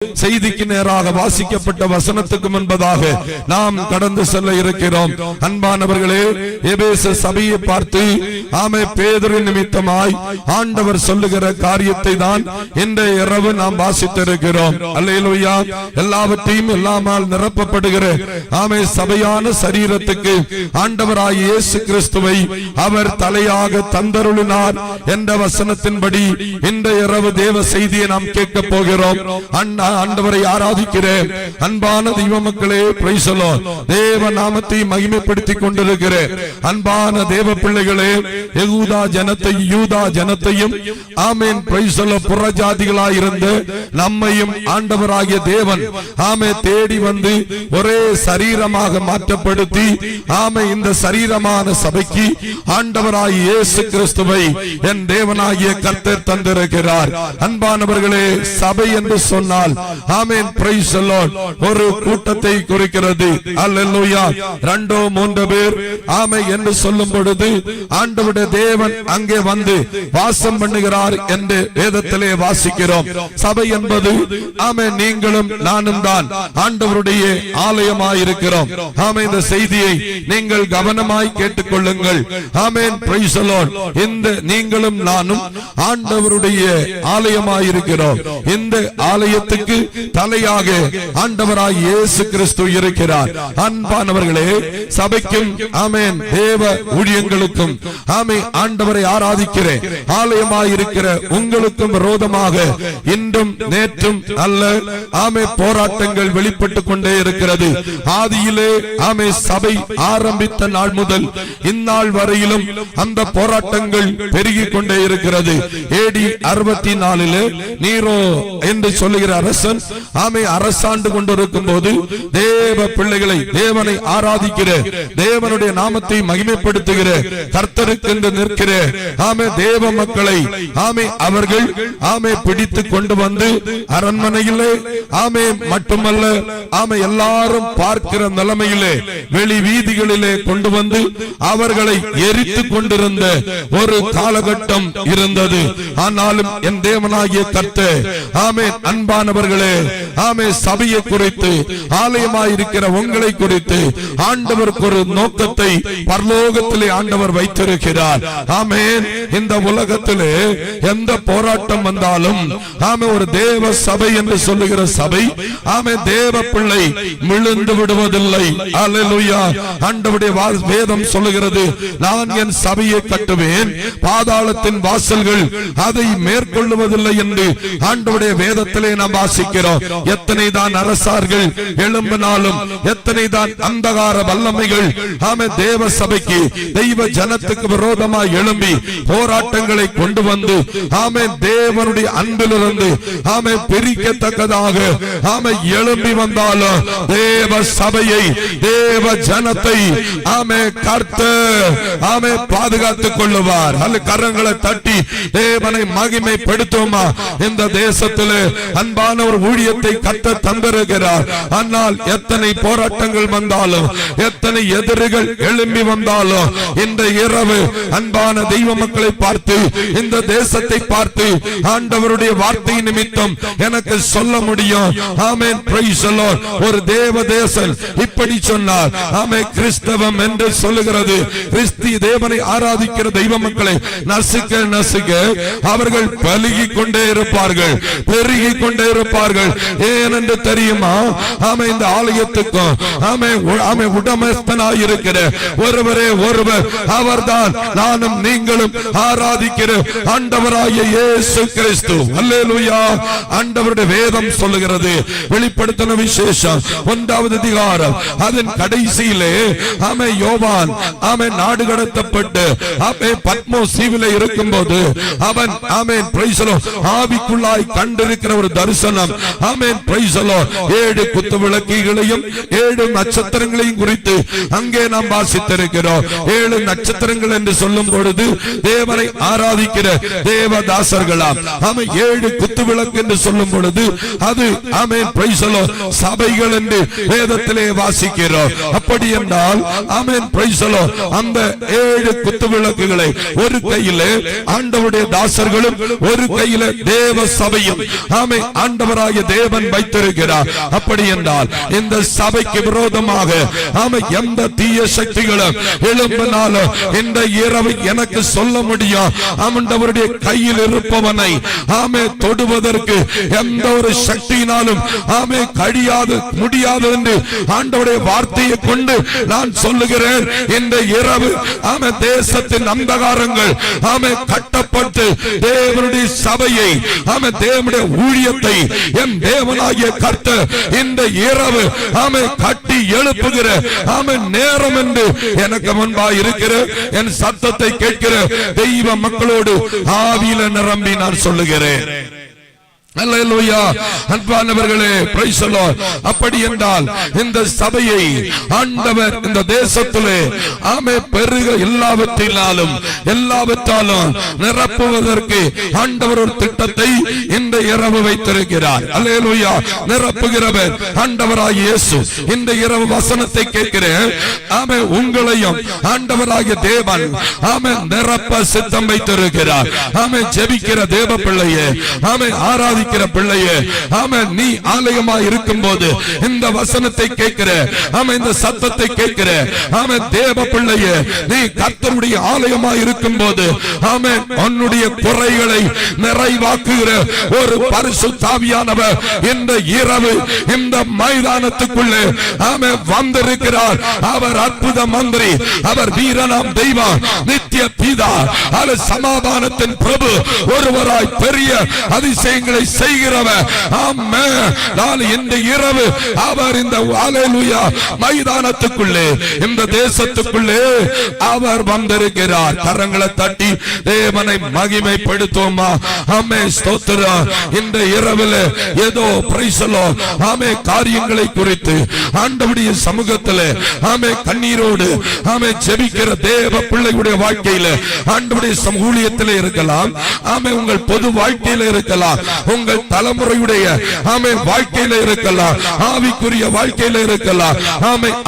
செய்திக்கு நேராக வாசிக்கப்பட்ட வசனத்துக்கு முன்பதாக நாம் கடந்து செல்ல இருக்கிறோம். அன்பானவர்களே, எபேசு சபையை பார்த்து பேதுரு நிமித்தமாய் ஆண்டவர் சொல்லுகிற காரியத்தை தான் இன்றைய இரவு நாம் வாசித்திருக்கிறோம். அல்லேலூயா. எல்லாவற்றையும் எல்லாமால் நிரப்பப்படுகிற சபையான சரீரத்துக்கு ஆண்டவராய் இயேசு கிறிஸ்துவை அவர் தலையாக தந்தருளினார் என்ற வசனத்தின்படி இன்றைய இரவு தேவ செய்தியை நாம் கேட்க போகிறோம். ஆண்டவரை ஆராதிக்கிறேன். அன்பான தெய்வ மக்களே, பிரைஸ் தி லார்ட். தேவ நாமத்தை மகிமைப்படுத்திக் கொண்டிருக்கிற அன்பான தேவ பிள்ளைகளே, யூதா ஜனத்தையும் ஆமென் பிரைஸ் தி லார்ட் புறஜாதிகளாய் இருந்த நம்மையும் ஆண்டவராகிய தேவன் தேடி வந்து ஒரே சரீரமாக மாற்றப்படுத்தி இந்த சரீரமான சபைக்கு ஆண்டவராகிய இயேசு கிறிஸ்துவை என் தேவனாகிய கர்த்தர் தந்திருக்கிறார். அன்பானவர்களே, சபை என்று சொன்னால் பிரைஸ் தி லார்ட் ஒரு கூட்டத்தை குறிக்கிறது. அல்லேலூயா. 2-3 பேர் என்று சொல்லும் பொழுது ஆண்டவருடைய தேவன் அங்கே வந்து வாசம் பண்ணுகிறார் என்று வேதத்திலே வாசிக்கிறோம். சபை என்பது நீங்களும் நானும் தான் ஆண்டவருடைய ஆலயமாயிருக்கிறோம். இந்த செய்தியை நீங்கள் கவனமாய் கேட்டுக்கொள்ளுங்கள். Praise the Lord. இந்த நீங்களும் நானும் ஆண்டவருடைய ஆலயமாயிருக்கிறோம். இந்த ஆலயத்துக்கு தலையாக ஆண்டவராய் இயேசு கிறிஸ்து இருக்கிறார். அன்பானவர்களே, சபைக்கும் தேவ ஊழியங்களுக்கும் ஆண்டவரை ஆராதிக்கிற ஆலயமாயிருக்கிற உங்களுக்கும் விரோதமாக இன்றும் நேற்றும் அல்ல போராட்டங்கள் வெளிப்பட்டுக் கொண்டே இருக்கிறது. ஆதியிலே சபை ஆரம்பித்த நாள் முதல் இந்நாள் வரையிலும் அந்த போராட்டங்கள் பெருகிக் கொண்டே இருக்கிறது. AD 64 நீரோ என்று சொல்லுகிற அரசன் அரசாண்டு கொண்டிருக்கும் போது தேவ பிள்ளைகளை, தேவனை ஆராதிக்கிற, தேவனுடைய நாமத்தை மகிமைப்படுத்துகிற, கர்த்தருக்கு என்று நிற்கிற தேவ மக்களை அவர்கள் பிடித்துக் கொண்டு வந்து அரண்மனையிலே மட்டுமல்ல எல்லாரும் பார்க்கிற நிலைமையிலே வெளி வீதிகளிலே கொண்டு வந்து அவர்களை எரித்துக் கொண்டிருந்த ஒரு காலகட்டம் இருந்தது. ஆனாலும் என் தேவனாகிய கர்த்தர் அன்பானவர்களே, சபையை குறித்து, ஆலயமாயிருக்கிற உங்களை குறித்து ஆண்டவருக்கு ஒரு நோக்கத்தை பரலோகத்திலே ஆண்டவர் வைத்திருக்கிறார். இந்த உலகத்திலே எந்த போராட்டம் வந்தாலும் ஒரு தேவ சபை என்று சொல்லுகிற சபை தேவ பிள்ளை விழுந்து விடுவதில்லை. அல்லேலூயா. ஆண்டவருடைய வேதம் சொல்லுகிறது, நான் என் சபையை கட்டுவேன், பாதாளத்தின் வாசல்கள் அதை மேற்கொள்ளுவதில்லை என்று ஆண்டவருடைய வேதத்திலே நாம் வாசிக்கிறோம். எத்தனை தான் அரசார்கள் எழும்பினாலும், எத்தனை தான் அந்தகார வல்லமைகள் தேவ சபைக்கு, தெய்வ ஜனத்துக்கு விரோதமாய் எழும்பி போராட்டங்களை கொண்டு வந்து தேவனுடைய அன்பிலிருந்து பிரிக்கத்தக்கதாக எழும்பி வந்தாலும் தேவ சபையை, தேவ ஜனத்தை கர்த்தர் பாதுகாத்துக் கொள்ளுவார். கரங்களை தட்டி தேவனை மகிமைப்படுத்துமா. இந்த தேசத்தில் அன்பான ஒரு ஊழியத்தை கர்த்தர் தந்திருக்கிறார். ஆனால் எத்தனை போராட்டங்கள் வந்தாலும், எத்தனை எதிரிகள் எழும்பி வந்தாலும், இந்த இரவு அன்பான தெய்வ மக்களை பார்த்து, இந்த தேசத்தை பார்த்து ஆண்டவருடைய வார்த்தை நிமித்தம் எனக்கு சொல்ல முடியும். Price the Lord. ஒரு தேவ தேசம் இப்படி சொன்னார். கிறிஸ்தவம் என்று சொல்லுகிறது. கிறிஸ்து தேவனை ஆராதிக்கிற தெய்வ மக்களை நசுக்க நசுக்க அவர்கள் பலுகிக் கொண்டே இருப்பார்கள், பெருகிக் கொண்டே இருப்பார்கள். ஏனென்று தெரியுமா? இந்த ஆலயத்துக்கும் உடமஸ்தனாயிருக்கிற ஒருவரே ஒருவர், அவர்தான் நானும் நீங்களும் ஆராதிக்கிற ஆண்டவராகிய இயேசு கிறிஸ்து. அல்லேலூயா. ஆண்டவருடைய வேதம் சொல்லுகிறது, வெளிப்படுத்தின விசேஷம் 1வது அதிகாரம் அதன் கடைசியிலே யோவான் நாடு கடத்தப்பட்டு பத்மோஸ் தீவிலே இருக்கும்போது அவன் ஆவிக்குள்ளாய் கண்டிருக்கிற ஒரு தரிசனம். 7 குத்து விளக்குகளையும் 7 நட்சத்திரங்களையும் குறித்து அங்கே நாம் வாசித்திருக்கிறோம். 7 நட்சத்திரங்கள் என்று சொல்லும் பொழுது தேவனை ஆராதிக்கிற தேவதாசர்களாம். 7 குத்து விளக்கு என்று சொல்லும் பொழுது அது சபைகள் என்று வேதத்திலே வாசிக்கிறோம். அப்படி என்றால் அந்த 7 குத்து விளக்குகளை ஒரு கையிலே ஆண்டவருடைய தாசர்களும், ஒரு கையிலே தேவ சபையும் ஆண்டவர் ஆண்டவராகிய தேவன் வைத்திருக்கிறார். அப்படி என்றால் இந்த சபைக்கு விரோதமாக எந்த தீய சக்திகளும் எழும்பினாலும் இந்த இரவு எனக்கு சொல்ல முடியும், ஆண்டவருடைய கையில் இருப்பவனை தொடுவதற்கு எந்த ஒரு சக்தியினாலும் கழியாது முடியாது என்று ஆண்டவருடைய வார்த்தையை கொண்டு நான் சொல்லுகிறேன். இந்த இரவு தேசத்தின் அந்தகாரங்கள் கட்டப்பட்டு தேவனுடைய சபையை தேவனுடைய ஊழியத்தை என் தேவனாகிய கர்த்தர் இந்த இரவு கட்டி எழுப்புகிற நேரம் என்று எனக்கு முன்பாக இருக்கிற என் சத்தத்தை கேட்கிற தெய்வ மக்களோடு ஆவியில நிரம்பி நான் சொல்லுகிறேன். அல்லேலூயா. அன்பானவர்களே, பிரைஸ் தி லார்ட். அப்படி என்றால் இந்த சபையை ஆண்டவர் இந்த தேசத்திலே பெருக எல்லாவற்றினாலும் நிரப்புவதற்கு ஆண்டவர் ஒரு திட்டத்தை இந்த இரவு வைத்திருக்கிறார். அல்லேலூயா. நிரப்புகிறவர் ஆண்டவராகிய இயேசு. இந்த இரவு வசனத்தை கேட்கிறேன். உங்களையும் ஆண்டவராகிய தேவன் நிரப்ப சித்தம் வைத்திருக்கிறார். ஜெபிக்கிற தேவ பிள்ளையே, ஆராதிக்கிற பிள்ளையே, நீ ஆலயமாய் இருக்கும் போது இந்த வசனத்தை கேட்கிற, இந்த சத்தத்தை கேட்கிற தேவ பிள்ளையே, நீ கர்த்தருடைய ஆலயமாய் இருக்கும் போது உன்னுடைய குறைகளை நிறைவாக்குகிற ஒரு பரிசுத்த ஆவியானவர் இந்த இரவு இந்த மைதானத்துக்குள்ளே வந்திருக்கிறார். அவர் அற்புத மந்திரி, அவர் வீரனாம் தெய்வம், நித்திய பிதா, சமாதானத்தின் பிரபு, ஒருவராய் பெரிய அதிசயங்களை செய்கிறவர். ஆமென். நான் இந்த இரவு அவர் இந்த அல்லேலூயா மைதானத்துக்குள்ளே இந்த தேசத்துக்குள்ளே அவர் வந்திருக்கிறார். கரங்களை தட்டி தேவனை மகிமைப்படுத்துவோமா? ஆமென். ஸ்தோத்திரம். இந்த இரவில் ஏதோ பிரைஸ் தி லார்ட் காரியங்களை குறித்து ஆண்டவருடைய சமூகத்தில் கண்ணீரோடு ஜெபிக்கிற தேவ பிள்ளைகளுடைய வாழ்க்கையில ஆண்டவருடைய ஊழியத்தில் இருக்கலாம், உங்கள் பொது வாழ்க்கையில இருக்கலாம், உங்கள் தலைமுறையுடைய வாழ்க்கையில இருக்கலாம், ஆவிக்குரிய வாழ்க்கையில இருக்கலாம்.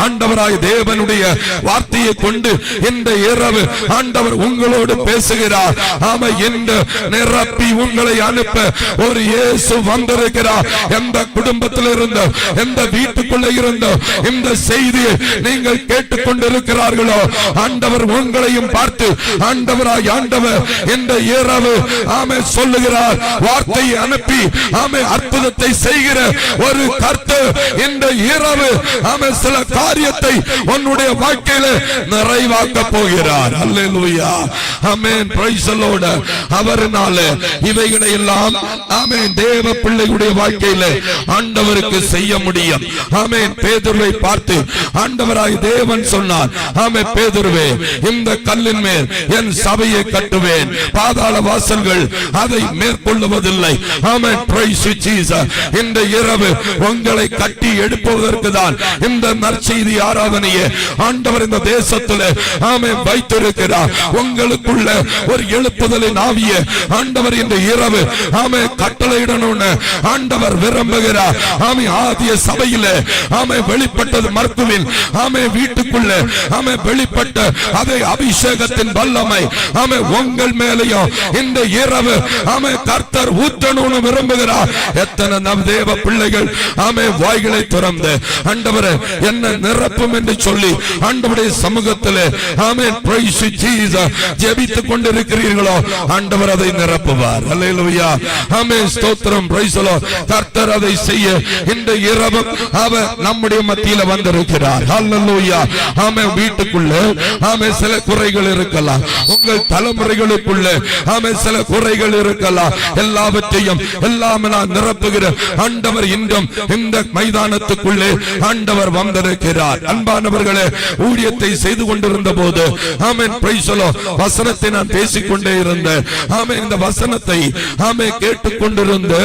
ஆண்டவராய் தேவனுடைய வார்த்தையை கொண்டு இந்த இரவு ஆண்டவர் உங்களோடு பேசுகிறார். இந்த நிரப்பி உங்களை அனுப்ப ஒரு இயேசு வந்திருக்கிறார். எந்த குடும்பத்தில் இருந்தோ, எந்த வீட்டுக்குள்ள இருந்தோ இந்த செய்தியை நீங்கள் கேட்டுக்கொண்டிருக்கிறார்களோ, ஆண்டவர் உங்களையும் பார்த்து ஆண்டவராய் ஆண்டவர் இந்த இரவு சொல்லுகிறார். வார்த்தையை அனுப்பி அற்புதத்தை செய்கிற ஒரு கர்த்தர் இந்த இரவு சில காரியத்தை உன்னுடைய வாழ்க்கையில நிறைவாக்க போகிறார். அல்லேலூயா. ஆமென். Praise the Lord. அவர்னால இவைகளை எல்லாம் தேவ பிள்ளைகளுடைய வாழ்க்கையில ஆண்டவருக்கு செய்ய முடியும். ஆமென். பேதுருவை பார்த்து ஆண்டவராய் தேவன் சொன்னார், பேதுருவே, இந்த கல்லின் மேல் என் சபையை கட்டுவேன், பாதாள வாசல்கள் அதை மேற்கொள்ளுவதில்லை. ஆமென். Price Jesus. இந்த இரவு உங்களை கட்டி எழுப்புவதற்கு தான் இந்த நற்செய்தி ஆராதனையை ஆண்டவர் இந்த தேசத்தில் வைத்திருக்கிறார். உங்களுக்குள்ள ஒரு எழுப்புதலின் ஆவியை ஆண்டவர் இந்த இரவு கட்டளையிடணும்னு ஆண்டவர் விரும்புகிறார். ஆதிய சபையில வெளிப்பட்டது மர்க்குவில் வீட்டுக்குள்ள வெளிப்பட்ட அதை அபிஷேகத்தின் வல்லமை உங்கள் மேலையும் இந்த இரவு கர்த்தர் ஊற்றணும்னு விரும்புகிறார். எத்தனை நம் தேவ பிள்ளைகள் வாய்களை திறந்து ஆண்டவரே என்ன நிரப்பும் என்று சொல்லி ஆண்டவருடைய சமூகத்திலே ஜெபித்துக் கொண்டிருக்கிறீர்களோ, ஆண்டவர் அதை நிரப்புவார். அல்லேலூயா. ஆமென். ஸ்தோத்திரம். Price the Lord. கர்த்தர் அதை செய்ய இந்த இரவு அவர் நம்முடைய மத்தியில வந்திருக்கிறார். அல்லேலூயா. ஆமென். வீட்டுக்குள்ள சில குறைகள் இருக்கலாம், உங்கள் தலைமுறைகளுக்குள்ள சில குறைகள் இருக்கலாம். எல்லாவற்றையும் எல்லாம் நான் நிரப்புகிற ஆண்டவர் இன்றும் இந்த மைதானத்துக்குள்ளே ஆண்டவர் வந்திருக்கிறார். அன்பானவர்களே, ஊழியத்தை செய்து கொண்டிருந்த போது ஆமென் பிரைஸ் தி லார்ட் வசனத்தை நான் பேசிக்கொண்டே இருந்தேன். ஆமென். இந்த வசனத்தை கேட்டுக்கொண்டிருந்த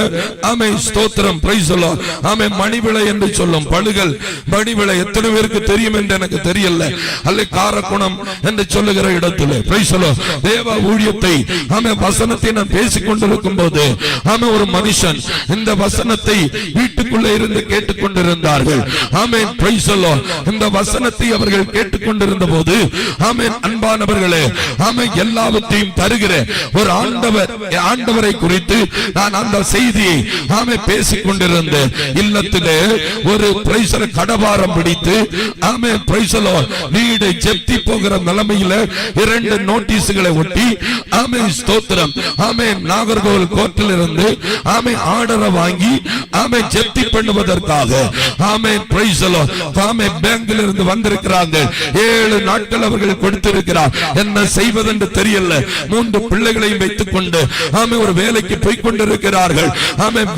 ஆமென் ஸ்தோத்திரம் பிரைஸ் தி லார்ட். ஆமென். மணிவிளை என்று சொல்லும் படுகள் மணிவிளை எத்தனை பேருக்கு தெரியும் என்று எனக்கு தெரியல. அல்ல காரக்குணம் என்று சொல்லுகிற இடத்துல தேவ ஊழியத்தை வசனத்தை நான் பேசிக் கொண்டிருக்கும் போது ஒரு மனுஷன் இந்த வசனத்தை வீட்டுக்குள்ளே இருந்து கேட்டுக்கொண்டிருந்தார்கள். ஆமென். Praise the Lord. இந்த வசனத்தை அவர்கள் கேட்டுக்கொண்டிருந்த போது அன்பானவர்களே எல்லாவற்றையும் தருகிற ஒரு ஆண்டவரை குறித்து நான் அந்த செய்தியை பேசிக் கொண்டிருந்தேன். இல்லத்திலே ஒரு கடபாரம் பிடித்து வீடை ஜப்தி போகிற நிலைமையில 2 நோட்டீஸ்களை ஒட்டி ஸ்தோத்திரம் நாகர்கோவில் கோர்ட்டில் இருந்து ஆர்டரை வாங்கி ஜப்தி பண்ணுவதற்காக பேங்கில் இருந்து வந்திருக்கிறாங்க. 7 நாட்கள் அவர்கள் கொடுத்திருக்கிறார். என்ன செய்வதென்று தெரியல. 3 பிள்ளைகளையும் வைத்துக் கொண்டு ஒரு வேலைக்கு போய் கொண்டிருக்கிறார்கள்.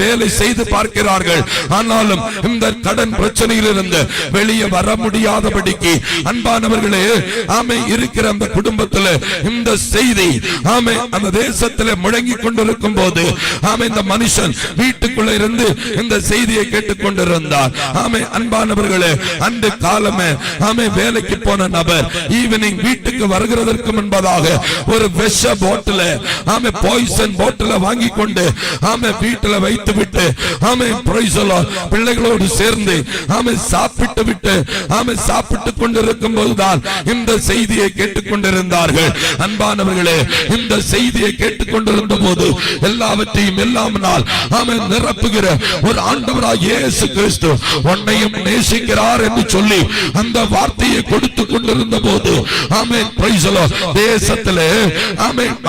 வேலை செய்து பார்க்கிறார்கள். ஆனாலும் இந்த கடன் பிரச்சனையில் இருந்து வெளியே வர முடியாதபடிக்கு அன்பானவர்களே இருக்கிற அந்த குடும்பத்தில் இந்த செய்தி அந்த தேசத்தில் முழங்கி கொண்டிருக்கும் போது இந்த மனுஷன் வீட்டுக்குள்ள இருந்து இந்த செய்தியை கேட்டுக் கொண்டிருந்தார். அன்பானவர்களே அன்று காலமே வேலைக்கு போன நபர் ஈவினிங் வீட்டுக்கு வருகிறதற்கு முன்பதாக ஒரு விஷ போட்டில் பாய்சன் போட்டில் வாங்கி கொண்டு வீட்டில் வைத்து விட்டு பிள்ளைகளோடு சேர்ந்து சாப்பிட்டு விட்டு சாப்பிட்டுக் கொண்டிருக்கும் போதுதான் இந்த செய்தியை கேட்டுக் கொண்டிருந்தார்கள். அன்பானவர்களே இந்த செய்தியை கேட்டுக் கொண்டிருந்த போது எல்லாவற்றையும் எல்லாமனால் நிரப்புகிற ஒரு ஆண்டவராகிய இயேசு கிறிஸ்து உன்னையும் நேசிக்கிறார் என்று சொல்லி அந்த வார்த்தையை கொடுத்து கொண்டிருந்த போது தேசத்திலே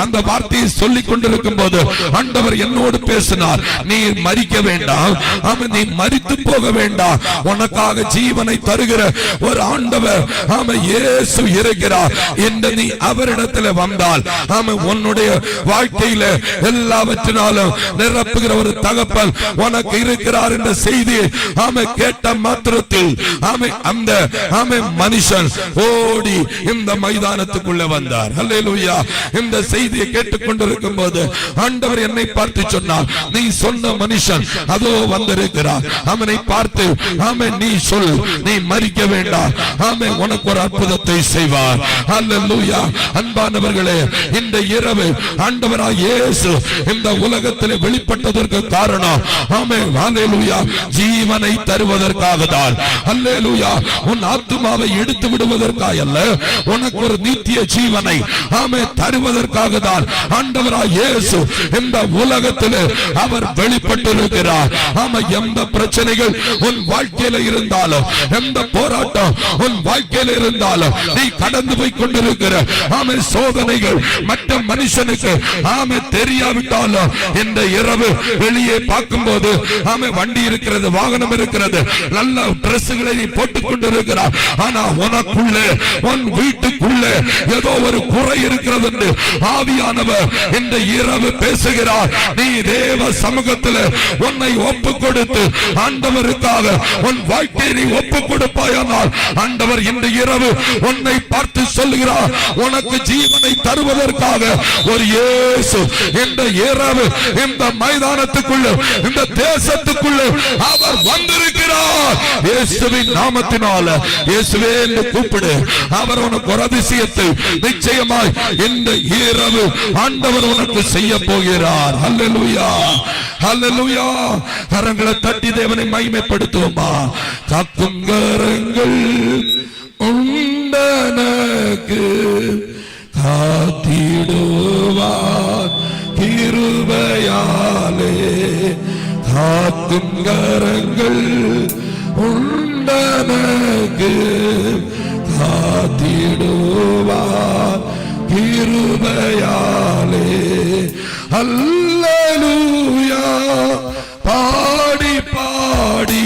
அந்த வார்த்தையை சொல்லிக் கொண்டிருக்கும் போது ஆண்டவர் என்னோடு பேசினார். நீ மரிக்க வேண்டாம், நீ மரித்து போக வேண்டாம், உனக்காக ஜீவனை தருகிற ஒரு ஆண்டவர் இயேசு இருக்கிறார் என்று நீ அவரிடத்தில் வந்தால் உன்னுடைய வாழ்க்கையில எல்லாவற்றினாலும் நிரப்புகிற ஒரு தகப்பன் உனக்கு இருக்கிறார் என்ற செய்தியை கேட்ட மாத்திரத்தில் அந்த மனுஷன் ஓடி இந்த மைதானத்துக்குள்ள வந்தார். அல்லேலூயா. இந்த செய்தியை கேட்டுக்கொண்டிருக்கும் போது ஆண்டவர் என்னை பார்த்து சொன்னார், நீ சொன்ன மனுஷன் அதோ வந்திருக்கிறார். அவனை பார்த்து நீ சொல், நீ மரிக்க வேண்டாம், உனக்கு ஒரு அற்புதத்தை செய்வார். அல்லேலூயா. அன்பானவர்களே இந்த இரவு ஆண்டவராகிய இயேசு இந்த உலகத்திலே வெளிப்பட்டதற்கு காரணம் அல்லேலூயா ஜீவனை தருவதற்காக தான். அல்லேலூயா. உன் ஆத்துமாவை எடுத்து விடுவதற்காக அல்ல, உனக்கு ஒரு நித்திய ஜீவனை தருவதற்காக தான் ஆண்டவராகிய இயேசு இந்த உலகத்திலே அவர் வெளிப்பட்டிருக்கிறார். எந்த பிரச்சனைகள் உன் வாழ்க்கையில இருந்தாலும், எந்த போராட்டம் உன் வாழ்க்கையில இருந்தாலும், நீ கடந்து போய் கொண்டிருக்கிற சோதனைகள் மற்ற மனுஷனுக்கு தெரியாவிட்டாலும் இந்த இரவு வெளியே பார்க்கும் போது வண்டி இருக்கிறது, வாகனம் இருக்கிறது, நல்ல டிரெஸ்களை நீ போட்டுக் கொண்டிருக்கிறார். ஆனா உனக்குள்ளே உன் வீட்டுக்குள்ளே ஏதோ ஒரு குறை இருக்கிறது என்று ஆவியானவர் இந்த இரவு பேசுகிறார். நீ தேவ சமூகத்தில் உன்னை ஒப்பு கொடுத்து ஆண்டவருக்காக உன் வாழ்க்கையை நீ ஒப்பு கொடுப்பாயானால் ஆண்டவர் இந்த இரவு உன்னை பார்த்து சொல்லுகிறார், உனக்கு ஜீவனை தருவதற்காக ஒரு இயேசு இந்த இரவு இந்த மைதானத்துக்குள்ள இந்த தேசத்துக்குள்ள அவர் வந்திருக்கிறார். இயேசுவின் நாமத்தினால இயேசுவே என்று கூப்பிடு. அவர் உனக்கு ஒரு அதிசயத்தை நிச்சயமாய் இந்த இரவு ஆண்டவர் உனக்கு செய்ய போகிறார். அல்லேலூயா. அல்லேலூயா. கரங்களை தட்டி தேவனை மகிமைப்படுத்துவோமா? காக்கும் கரங்கள் உண்டனக்கு காத்திடுவார் கிருபையாலே. காக்கும் கரங்கள் உண்டனக்கு காத்திடுவார் கிருபையாலே. அல்லேலூயா. பாடி பாடி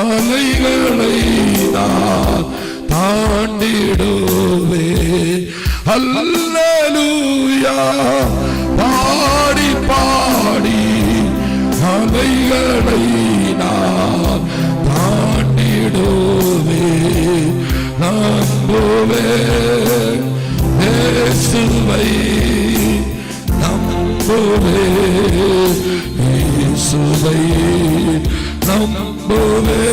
அலைகளை நான் தாண்டிடுவே. அல்லேலூயா. பாடி பாடி அலைகளை நான் தாண்டிடுவே. நம்புவே இயேசுவை, நம்புவே இயேசுவை, நம்புவே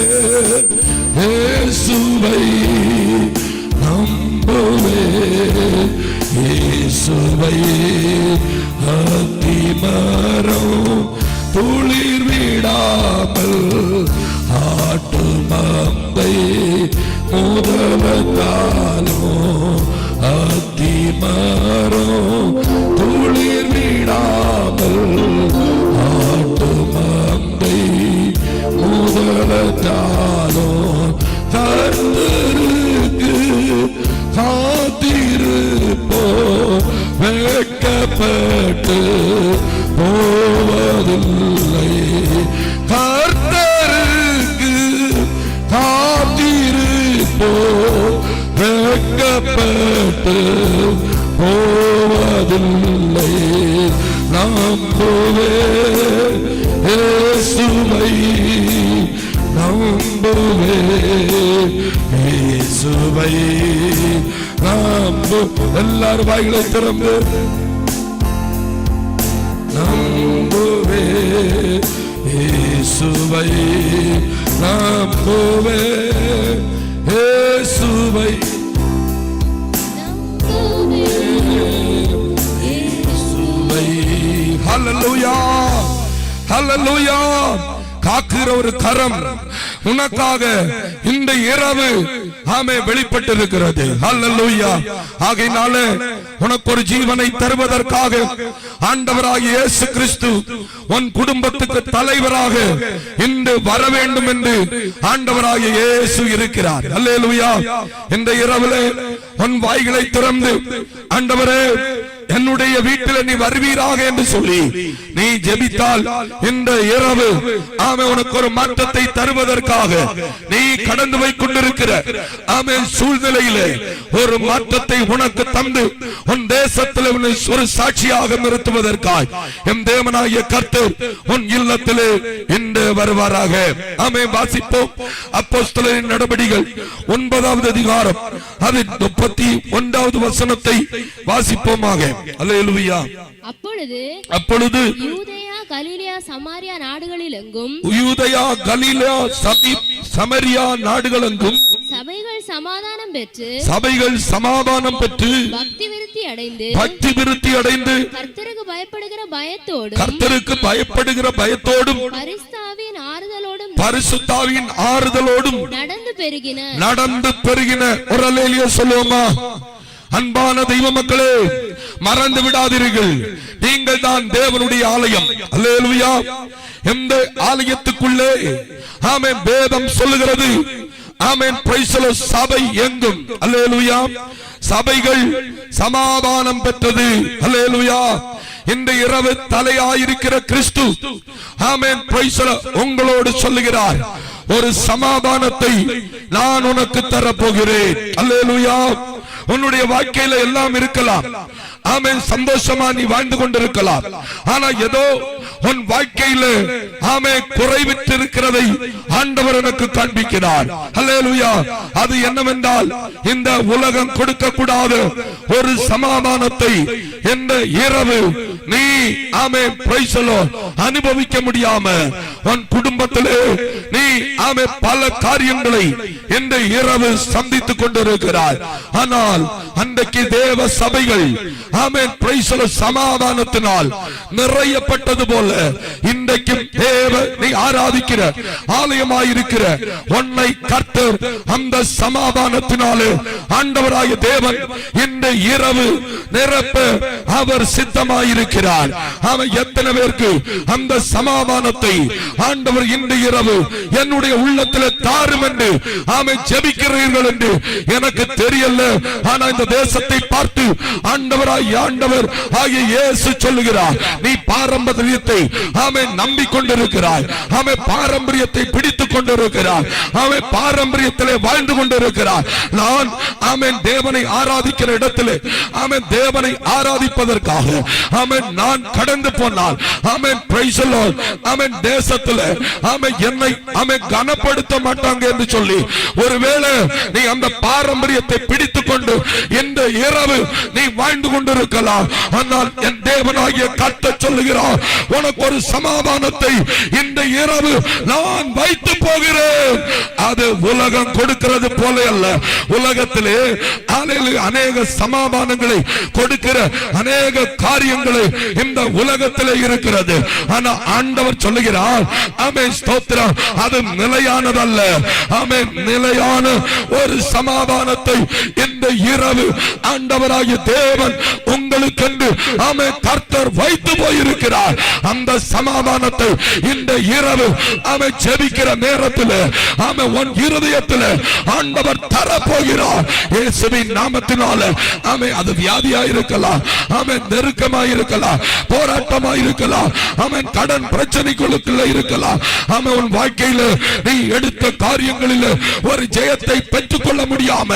இயேசுவை, நம்புவே இயேசுவை அத்திமரம் துளிர் விடாமல் ஆட்டு மந்தை முதலத்தாலும் அத்திமரம் துளிர் விடாமல் ஆட்டு மந்தை முதலத்தாலும் கர்த்தருக்கு காத்திருப்போ வெட்கப்பட்டு போவதில்லை. கர்த்தருக்கு காத்திருப்போ வெட்கப்பட்டு போவதில்லை. நம்புவே இயேசுவை நம்புவே இயேசுவை நம்பு. எல்லாரும் வாய்களை திறந்து நம்புவே இயேசுவை நம்புவே இயேசுவை இயேசுவை. ஹல்லேலூயா ஹல்லேலூயா. காக்கிற ஒரு கரம் உனக்காக இந்த இரவு ஆமே வெளிப்பட்டிருக்கிறது. ஹல்லேலூயா. ஆகையினாலே உனக்கு ஒரு ஜீவனை தருவதற்காக ஆண்டவராகிய இயேசு கிறிஸ்து உன் குடும்பத்துக்கு தலைவராக இன்று வர வேண்டும் என்று ஆண்டவராகிய இயேசு இருக்கிறார். ஹல்லேலூயா. இந்த இரவிலே உன் வாய்களை திறந்து ஆண்டவரே என்னுடைய வீட்டில் நீ வருவீராக என்று சொல்லி நீ ஜெபித்தால் இந்த இரவு ஆமே உனக்கு ஒரு மாற்றத்தை தருவதற்காக நீ கடந்து போய் கொண்டிருக்கிற ஆமே சூழ்நிலையிலே ஒரு மாற்றத்தை உனக்கு தந்து உன் தேசத்தில் ஒரு சாட்சியாக நிறுத்துவதற்காக எம் தேவனாகிய கர்த்தர் உன் இல்லத்திலே இன்று வருவாராக. ஆமே வாசிப்போம். அப்போஸ்தலரின் நடபடிகள் 9வது அதிகாரம் அது 31வது வசனத்தை வாசிப்போமாக. அல்லேலூயா. அப்பொழுது யூதேயா கலிலேயா சமாரியா நாடுகளில் எங்கும் யூதேயா கலிலேயா சமாரியா நாடுகளெங்கும் சபைகள் சமாதானம் பெற்று பக்தி விருத்தி அடைந்து கர்த்தருக்கு பயப்படுகிற பயத்தோடும் பரிசுத்தாவின் ஆறுதலோடும் நடந்து பெருகின. ஒரு அல்லேலூயா சொல்லுவோமா? அன்பான தெய்வ மக்களே, மறந்து விடாதீர்கள், நீங்கள் தான் தேவனுடைய ஆலயம். அல்லேலூயா. இந்த ஆலயத்துக்குள்ளே ஆமென் வேதம் சொல்லுகிறது ஆமென் பிரைஸ் தி லார்ட் சபை எங்கும் அல்லேலூயா சபைகள் சமாதானம் பெற்றது. அல்லேலூயா. இந்த இரவு தலையாயிருக்கிற கிறிஸ்து ஆமென் பிரைஸ் தி லார்ட் உங்களோடு சொல்லுகிறார், ஒரு சமாதானத்தை நான் உனக்கு தரப்போகிறேன். அல்லேலூயா. உன்னுடைய வாழ்க்கையில எல்லாம் இருக்கலாம், ஆமென், சந்தோஷமா நீ வாழ்ந்து கொண்டிருக்கலாம். ஆனா ஏதோ உன் வாழ்க்கையில ஆமென் குறைவிட்டிருக்கிறதை ஆண்டவர் எனக்கு காண்பிக்கிறார். அல்லேலூயா. அது என்னவென்றால் இந்த உலகம் கொடுக்க கூடாத ஒரு சமாதானத்தை இந்த இரவு நீ ஆமென் பிரைஸ் தி லார்ட் அனுபவிக்க முடியாம உன் குடும்பத்திலே நீ ஆமென் பல காரியங்களை இந்த இரவு சந்தித்துக் கொண்டிருக்கிறார். ஆனால் அன்றைக்கு தேவ சபைகள் ஆமென் பிரைஸ் தி லார்ட் சமாதானத்தினால் நிறையப்பட்டது போல இன்றைக்கு தேவ நீ ஆராதிக்கிற ஆலயமாயிருக்கிற உன்னை கர்த்தர் அந்த சமாதானத்தினாலே ஆண்டவராகிய தேவன் இந்த இரவு நிரப்ப அவர் சித்தமாயிருக்கிறார். அவன் எத்தனை பேருக்கு அந்த சமாதானத்தை ஆண்டவர் இந்த இரவு என்னுடைய உள்ளத்தில் தாரும் என்று ஆமென் ஜெபிக்கிறீர்கள் என்று எனக்கு தெரியல. ஆனா இந்த தேசத்தை பார்த்து ஆண்டவர் ஆகிய இயேசு சொல்லுகிறார், நீ பாரம்பரியத்தை ஆமென் நம்பிக்கொண்டிருக்கிறாய், ஆமென் பாரம்பரியத்தை பிடித்துக் கொண்டிருக்கிறாய், ஆமென் பாரம்பரியத்திலே வாழ்ந்து கொண்டிருக்கிறாய். நான் ஆமென் தேவனை ஆராதிக்கிற இடத்திலே ஆமென் தேவனை ஆராதிப்பதற்காக ஆமென் நான் கடந்து போனால் ஆமென் பிரைஸ் தி லார்ட் ஆமென் தேசத்திலே ஆமென் என்னை ஆமென் கன கனப்படுத்த மாட்டாங்க என்று சொல்லி ஒருவேளை நீ அந்த பாரம்பரியத்தை பிடித்துக் கொண்டு இந்த இரவு நீ வாழ்ந்து கொண்டிருக்கலாம். ஆனால் என் தேவனாகிய கர்த்தர் சொல்லுகிறார், உனக்கு ஒரு சமாதானத்தை இந்த இரவு நான் வைத்து போகிறேன். அது உலகம் கொடுக்கிறது போல அல்ல. உலகத்திலே அநேக சமாதானங்களை கொடுக்கிற அநேக காரியங்களை இந்த உலகத்திலே இருக்கிறது. ஆனா ஆண்டவர் சொல்லுகிறார், ஆமென் ஸ்தோத்திரம், அது நிலையானதல்ல. ஆமென், நிலையான ஒரு சமாதானத்தை இந்த இரவு ஆண்டவராகிய தேவன் உங்களுக்கென்று ஆமென் கர்த்தர் வைத்து போயிருக்கிறார். அந்த சமாதானத்தை இந்த இரவு ஆமென் ஜெபிக்கிற நேரத்தில் ஆமென் உன் இருதயத்தில் ஆண்டவர் தரப்போகிறார். இயேசுவின் நாமத்தினால ஆமென். அது வியாதியா இருக்கலாம், ஆமென் நெருக்கமா இருக்கலாம், போராட்டமா இருக்கலாம், ஆமென் கடன் பிரச்சனைகளுக்குள்ள இருக்கலாம், ஆமென் உன் வாழ்க்கையில நீ எடுத்த காரியங்களில் ஒரு ஜெயத்தை பெற்றுக் கொள்ள முடியாம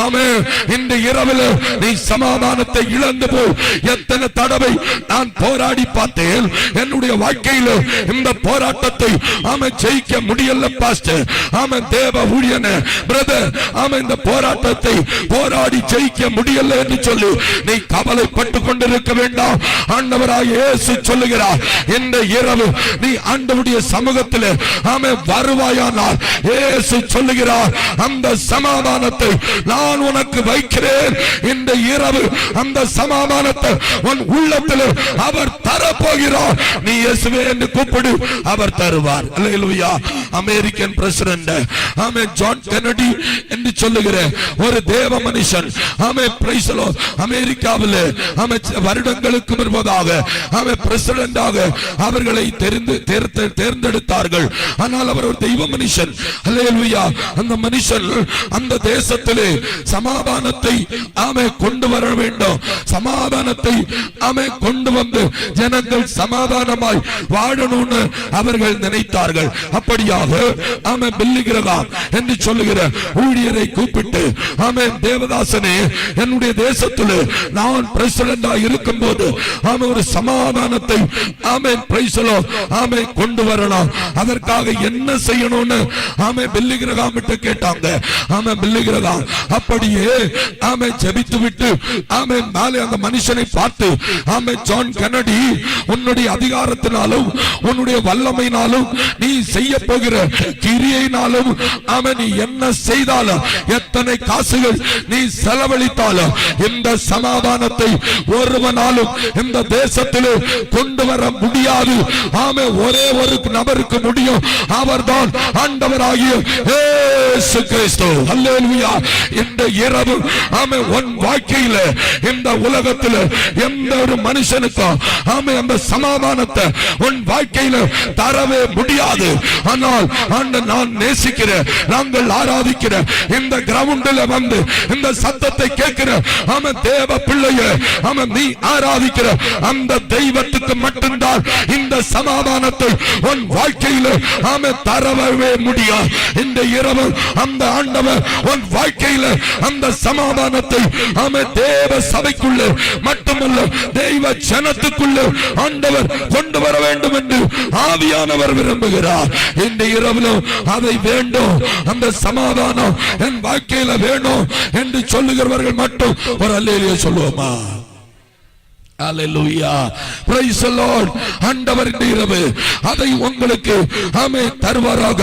ஆமென் இந்த இரவில் நீ சமாதானத்தை இழந்து போய் எத்தனை தடவை நான் போராடி பார்த்தேன், என்னுடைய வாழ்க்கையில் இந்த போராட்டத்தை ஆமென் ஜெயிக்க முடியல பாஸ்டர், ஆமென் தேவ ஊழியனே பிரதர், ஆமென் இந்த போராட்டத்தை போராடி ஜெயிக்க முடியல என்று சொல்லி நீ கவலைப்பட்டுக் கொண்டிருக்க வேண்டாம். ஆண்டவராகிய இயேசு சொல்லுகிறார், இந்த இரவு நீ ஆண்டவருடைய சமூகத்தில் ஆமென் வருவாயானால் இயேசு சொல்லுகிறார், அந்த சமாதானத்தை நான் உனக்கு வைக்கிறேன். இந்த இரவு அந்த சமாதானத்தை உன் உள்ளத்தில் அவர் தரப்போகிறார். நீ இயேசுவே என்று கூப்பிடு, அவர் தருவார். அல்லேலூயா. அமெரிக்கன் பிரசிடென்ட் ஆமென் ஜான் கென்னடி என்று சொல்லுகிற ஒரு தேவ மனுஷன் ஆமென் பிரைஸ் தி லார்ட் அமெரிக்காவில் ஆமென் வருடங்களுக்கு முன்பதாக ஆமென் பிரசிடென்டாக அவர்களை தேர்ந்தெடுத்தார்கள். ஆனால் அவர் ஒரு தெய்வ மனுஷன். அல்லேலூயா. அந்த மனுஷன் அந்த தேசத்திலே சமாதானத்தை ஆமென் கொண்டு வர வேண்டும். சமாதானத்தை ஆமென் கொண்டு வந்து ஜனங்கள் சமாதானமாய் வாழணும்னு அவர்கள் நினைத்தார்கள். அப்படியாக ஆமென் பில்லி கிரகாம் என்று சொல்லுகிற ஊழியரை கூப்பிட்டு, ஆமென் தேவதாசனே, என்னுடைய தேசத்தில் நான் பிரசிடென்டா இருக்கும்போது ஆமென் ஒரு சமாதானத்தை ஆமென் பிரைஸ் தி லார்ட் ஆமென் கொண்டு வரணும். அதற்காக என்ன செய்யணும்னு ஆமென் பில்லி கிரகாம் கிட்ட கேட்டாங்க. ஆமென் பில்லி கிரகாம் அப்படியே ஆமென் ஜெபித்து விட்டு ஆமென் மேலே அந்த மனுஷனை பார்த்து, ஆமென் ஜான் கென்னடி, உன்னுடைய அதிகாரத்தினாலும் உன்னுடைய வல்லமையினாலும் நீ செய்ய போகிற கிரியையினாலும் ஆமென் நீ என்ன செய்தாலும் எத்தனை காசுகள் நீ செலவழித்தாலும் இந்த சமாதானத்தை ஒருவனாலும் இந்த தேசத்திலே கொண்டு வர முடியாது. ஆமென் ஒரே ஒரு நபருக்கு முடியும், அவர்தான் ஆண்டவராகிய இயேசு கிறிஸ்து. அல்லேலூயா. இந்த இரவு ஆமென் உன் வாழ்க்கையில இந்த உலகத்தில் எந்த ஒரு மனுஷனுக்கும் ஆமென் அந்த சமாதானத்தை உன் வாழ்க்கையில தரவே முடியாது. ஆனால் நான் நேசிக்கிற, நாங்கள் ஆராதிக்கிற இந்த கிரவுண்டில் வந்து இந்த சத்தத்தை கேட்கிற ஆமென் தேவ பிள்ளையே, ஆமென் நீ ஆராதிக்கிற அந்த தெய்வத்துக்கு மட்டும்தான் இந்த சமாதானத்தை உன் வாழ்க்கையில ஆமென் தரவே முடியாது. இந்த இரவு அந்த ஆண்டவர் உன் வாழ்க்கையில அந்த சமாதானத்தை ஆமென் தேவ சபைக்குள்ள மட்டுமல்ல தெய்வ ஜனத்துக்குள்ள ஆண்டவர் கொண்டு வர வேண்டும் என்று ஆவியானவர் விரும்புகிறார். இந்த இரவிலும் அதை வேண்டும், அந்த சமாதானம் என் வாழ்க்கையில வேணும் என்று சொல்லுகிறவர்கள் மட்டும் ஒரு அல்லேலூயா சொல்லுவோமா? Hallelujah. Praise the Lord. ஆண்டவர் இந்த இரவு அதை உங்களுக்கு ஆமென் தருவாராக.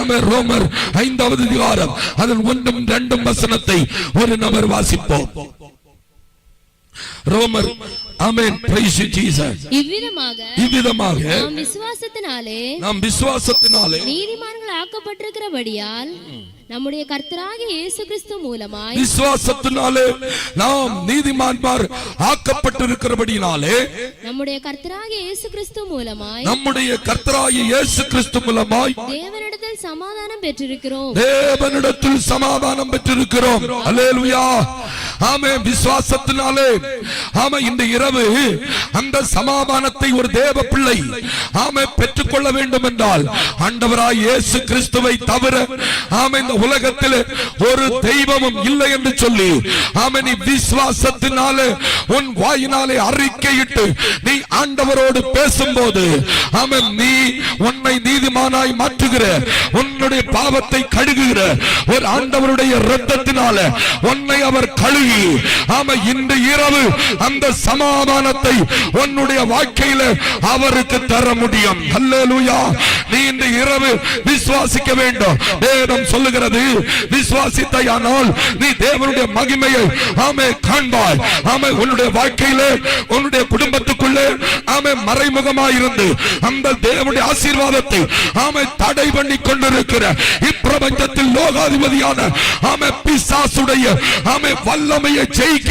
ஆமென். ரோமர் 5வது அதிகாரம் அதில் 1 2 வசனத்தை ஒரு நபர் வாசிப்போம். ரோமர் ஆமென். praise Jesus. இவ்விதமாக நாம் விசுவாசத்தினாலே நீதிமான்கள் ஆக்கப்பட்டிருக்கிறபடியால் நம்முடைய கர்த்தராகிய இயேசு கிறிஸ்து மூலமாய் விசுவாசத்தினாலே நாம் நீதிமான்மார் ஆக்கப்பட்டிருக்கிறபடினாலே நம்முடைய கர்த்தராகிய இயேசு கிறிஸ்து மூலமாய் தேவனிடத்தில் சமாதானம் பெற்றிருக்கிறோம். அல்லேலூயா. ஆமென். விசுவாசத்தினாலே ஆமென் இந்த இரவு இரவு அந்த சமாதானத்தை ஒரு தேவ பிள்ளை ஆமே பெற்றுக்கொள்ள வேண்டும் என்றால் ஆண்டவராய் இயேசு கிறிஸ்துவை தவிர ஆமே இந்த உலகத்தில் ஒரு தெய்வமும் இல்லை என்று சொல்லி ஆமே நீ விசுவாசத்தினாலே உன் வாயினாலே அறிக்கையிட்டு நீ ஆண்டவரோடு பேசும்போது ஆமே நீ உன்னை நீதிமானாய் மாற்றுகிற, உன்னுடைய பாவத்தை கழுகுகிற ஒரு ஆண்டவருடைய இரத்தத்தினால உன்னை அவர் கழுகி ஆமே இந்த இரவு அந்த சமாதானத்தை உன்னுடைய வாழ்க்கையில அவருக்கு தர முடியும். அல்லேலூயா. நீ இந்த இரவு விசுவாசிக்க வேண்டும். வேதம் சொல்லுகிறது விசுவாசித்தாயானால் நீ தேவனுடைய மகிமையை ஆமே காண்பாய். ஆமே உன்னுடைய வாழ்க்கையிலே உன்னுடைய குடும்பத்துக்குள்ளே ஆமே மறைமுகமாய் இருந்து அந்த தேவனுடைய ஆசீர்வாதத்தை ஆமே தடை பண்ணி கொண்டிருக்கிற இப்பிரபஞ்சத்தில் லோகாதிபதியான ஆமே பிசாசுடைய ஆமே வல்லமையை ஜெயிக்க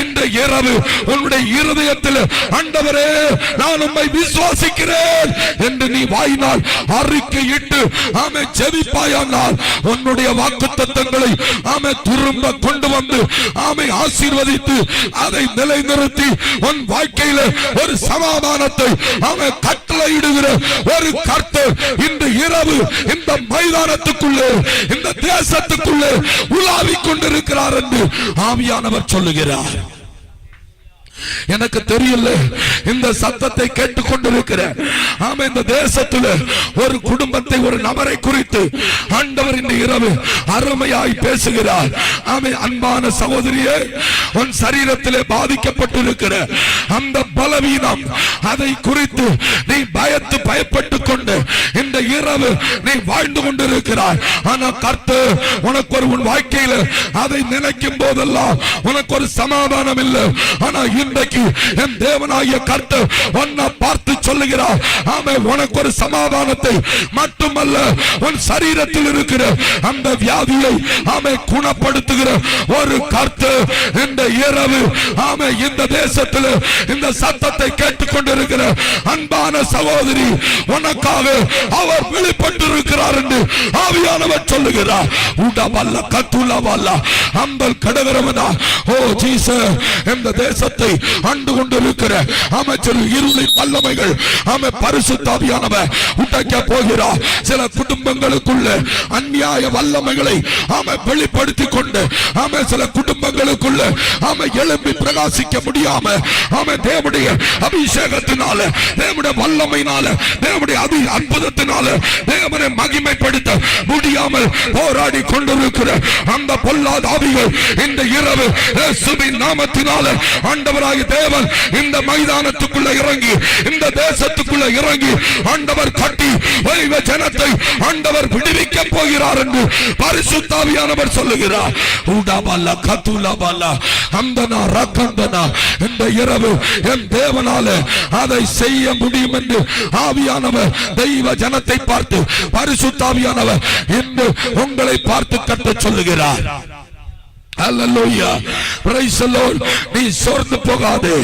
இந்த இரவு உன்னுடைய இருதயத்தில் ஆண்டவரே நான் உம்மை விசுவாசிக்கிறேன் என்று நீ வாயினால் அறிக்கையிட்டு ஆமே ஜெபிப்பாயானால் உன்னுடைய வாக்குத்தத்தங்களை ஆமே திரும்ப கொண்டு வந்து ஆமே ஆசீர்வதித்து அதை நிலைநிறுத்தி உன் வாழ்க்கையில ஒரு சமாதானத்தை ஆமே கட்டளையிடுகிற ஒரு கர்த்தர் இந்த இரவு இந்த மைதானத்துக்குள்ளே இந்த தேசத்துக்குள்ளே உலாவிக் கொண்டிருக்கிறார் என்று ஆவியானவர் சொல்லுகிறார். எனக்கு தெரியல இந்த சத்தத்தை கேட்டுக்கொண்டிருக்கிற ஆமே இந்த தேசத்துல ஒரு குடும்பத்தை ஒரு நபரை குறித்து ஆண்டவர் இந்த இரவு அருமையாய் பேசுகிறார். ஆமே அன்பான சகோதரியே, உன் சரீரத்திலே பாதிக்கப்பட்டிருக்கிற அந்த பலவீனம் அதை குறித்து நீ பயப்பட்டு கொண்டு இந்த இரவு நீ வாழ்ந்து கொண்டிருக்கிறாய். ஆனா கர்த்தர் உனக்கு ஒரு உன் வாழ்க்கையில அதை நினைக்கும் போதெல்லாம் உனக்கு ஒரு சமாதானம் இல்லை. ஆனா இன்றைக்கு என் தேவனாகிய கர்த்தர் உன்னை பார்த்து சொல்லுகிறார், ஆமே உனக்கு ஒரு சமாதானத்தை மட்டுமல்ல உன் சரீரத்தில் இருக்கிற அந்த வியாதியை ஆமே குணப்படுத்துகிற ஒரு கர்த்தர் இந்த இரவு ஆமே இந்த தேசத்தில் இந்த சத்தத்தை கேட்டுக்கொண்டிருக்கிற அன்பான சகோதரி உனக்காக அவர் வெளிப்பட்டிருக்கிறார் என்று ஆவியானவர் சொல்லுகிறார். உடவல்ல கத்துலவல்ல அம்பல் கடகரவனா ஓ ஜீசஸ் இந்த தேசத்தை ஆண்டு கொண்டிருக்கிற அமைச்சர் இருளின் வல்லமைகள் ஆமே பரிசுத்த ஆவியானவர் உடைக்க போகிறார். சில குடும்பங்களுக்குள்ள அநியாய வல்லமைகளை ஆமே வெளிப்படுத்தி கொண்டு ஆமே சில குடும்பங்களுக்குள்ள ஆமே எழும்பி பிரகாசிக்க முடியாம ஆமே தேவனுடைய அபிஷேகத்தினால தேவனுடைய வல்லமையினால தேவனுடைய அற்புதத்தினால தேவனை மகிமைப்படுத்த முடியாமல் போராடி கொண்டிருக்கிற அந்த பொல்லாத ஆவிகள் இந்த இரவு இயேசுவின் நாமத்தினால ஆண்டவராகிய தேவன் இந்த மைதானத்துக்குள்ள இறங்கி இந்த தேசத்துக்குள்ள இறங்கி ஆண்டவர் கட்டி வைவ ஜனத்தை ஆண்டவர் விடுவிக்க போகிறார் என்று பரிசுத்த ஆவியானவர் சொல்லுகிறார். உடபல்ல கத்துலபல்ல அந்தனா ரக்கந்தனா இந்த இரவு என் தேவனால அதை செய்ய முடியும் என்று ஆவியானவர் தெய்வ ஜனத்தை பார்த்து பரிசுத்த ஆவியானவர் இன்று உங்களை பார்த்து கட்ட சொல்லுகிறார். Hallelujah. Praise the Lord. நீ சோர்ந்து போகாதே.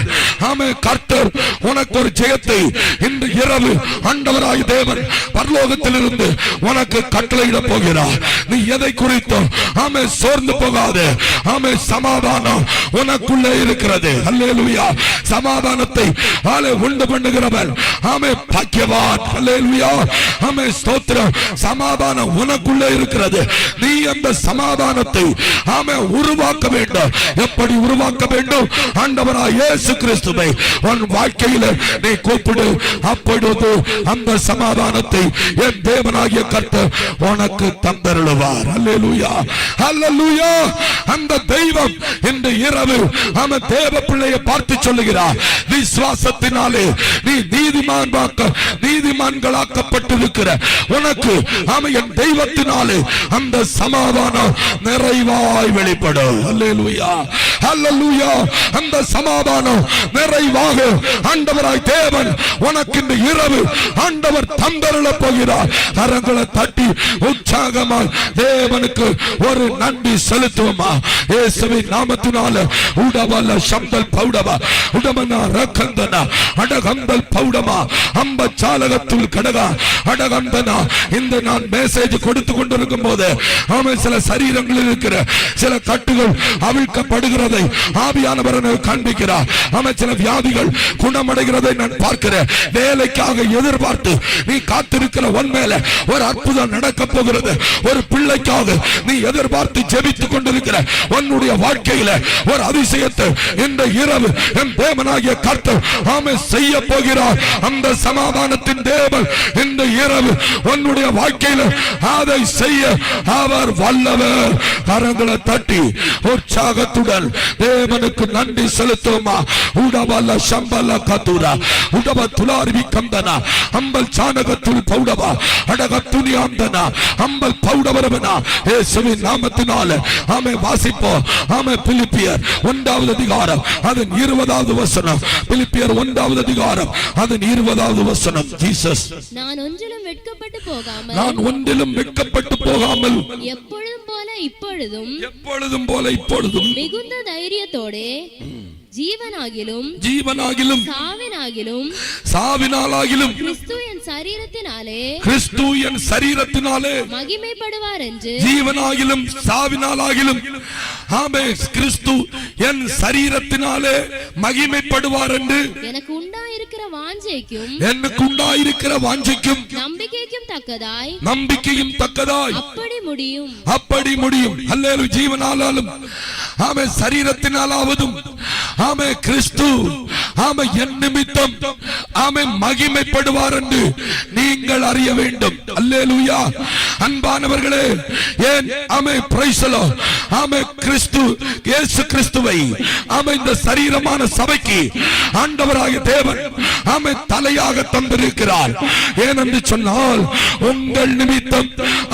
ஆமே கர்த்தர் உனக்கு ஒரு ஜெயத்தை இந்த இரவு ஆண்டவராகிய தேவன் பரலோகத்திலிருந்து உனக்கு கட்டளையிட போகிறார். நீ எதை குறித்தோ ஆமே சோர்ந்து போகாதே. ஆமே சமாதானம் உனக்குள்ளே இருக்கிறது. அல்லேலூயா. சமாதானத்தை ஆலே உண்டு பண்ணுகிறவன் ஆமே பாக்கியவான். அல்லேலூயா. ஆமே ஸ்தோத்திரம். சமாதானம் உனக்குள்ளே இருக்கிறது. நீ அந்த சமாதானத்தை ஆமே உருவாக்க வேண்டும். எப்படி உருவாக்க வேண்டும்? ஆண்டவராகிய இயேசு கிறிஸ்துவை உன் வாழ்க்கையில நீ கூப்பிடு. அப்பொழுது அந்த சமாதானத்தை என் தேவனாகிய கர்த்தர் உனக்கு தந்தருளுவார். அல்லேலூயா. அல்லேலூயா. அந்த தெய்வம் இந்த இரவு ஆமென் தேவ பிள்ளையை பார்த்து சொல்லுகிறார், விசுவாசத்தினாலே நீ நீதிமான்களாக்கப்பட்டிருக்கிற உனக்கு ஆமென் என் தெய்வத்தினாலே அந்த சமாதானம் நிறைவாய் வெளிப்படும். அல்லேலூயா. அல்லேலூயா. அந்த சமாதானம் நிறைவாக ஆண்டவராய் தேவன் உனக்கு இந்த இரவு ஆண்டவர் தந்தருள போகிறார். கரங்களை தட்டி உற்சாகமாய் தேவனுக்கு ஒரு நன்றி செலுத்துவோமா? இயேசுவின் நாமத்தினால உடவல சம்பல் பௌடவா உடமனா ரக்கந்தனா அடகம்பல் பௌடமா அம்ப சாலகத்துள் கடகா அடகந்தனா. இந்த நான் மெசேஜ் கொடுத்து கொண்டிருக்கும் போது ஆமென், சில சரீரங்களில் இருக்கிற சில கட்டுகள் அவிழ்க்கப்படுகிறதை ஆவியானவர் காண்பிக்கிறார். ஆமென், சில வியாதிகள் குணமடைகிறதை நான் பார்க்கிறேன். வேலைக்காக எதிர்பார்த்து நீ காத்திருக்கிற உன் மேல ஒரு அற்புதம் நடக்க போகிறது. ஒரு பிள்ளைக்காக நீ எதிர்பார்த்து ஜெபித்துக் கொண்டிருக்கிற உன்னுடைய வாழ்க்கையில ஒரு அதிசயத்தை இந்த இரவு என் தேவனாகிய கர்த்தர் ஆமென் செய்ய போகிறார். அந்த சமாதானத்தின் தேவன் இந்த இரவு உன்னுடைய வாழ்க்கையில அதை செய்ய அவர் வல்லவர். கரங்களை தட்டி உற்சாகத்துடன் தேவனுக்கு நன்றி செலுத்துமா? உடவல்ல சம்பல கத்துரா உடவ துலார்வி கந்தனா அம்பல் சானகத்துள் பௌடவா அடகத்துனியாந்தனா அம்பல் பௌடவரவனா. இயேசுவின் நாமத்தினால ஆமே வாசிப்போம். ஆமே, பிலிப்பியர் 1வது அதிகாரம் அதன் 20வது வசனம். பிலிப்பியர் 1வது அதிகாரம் அதன் 20வது வசனம். ஜீசஸ், நான் ஒன்றிலும் வெட்கப்பட்டு போகாமல் எப்பொழுதும் போல இப்பொழுதும் மிகுந்த தைரியத்தோடே ஜீவனாகிலும் சாவினாலாகிலும் கிறிஸ்து என் சரீரத்தினாலே மகிமைப்படுவார் என்று. ஜீவனாகிலும் சாவினாலாகிலும் ஆமே, கிறிஸ்து என் சரீரத்தினாலே மகிமைப்படுவார் என்று எனக்கு உண்டாயிருக்கிற வாஞ்சைக்கும் நம்பிக்கைக்கும் தக்கதாய் அப்படி முடியும். அல்லேலூயா. ஜீவனாலும் ஆமே, சரீரத்தினாலாவதும் ஆமே, கிறிஸ்து ஆமே என் நிமித்தம் ஆமே மகிமைப்படுவார் என்று நீங்கள் அறிய வேண்டும். அல்லேலூயா. அன்பானவர்களே, ஏன் ஆமே பிரைஸ் தி லார்ட். ஆமே, கிறிஸ்து இயேசு கிறிஸ்துவை ஆமே இந்த சரீரமான சபைக்கு ஆண்டவராகிய தேவன் ஆமே தலையாக தந்திருக்கிறார். ஏனென்று சொன்னால் உங்கள் நிமித்தம்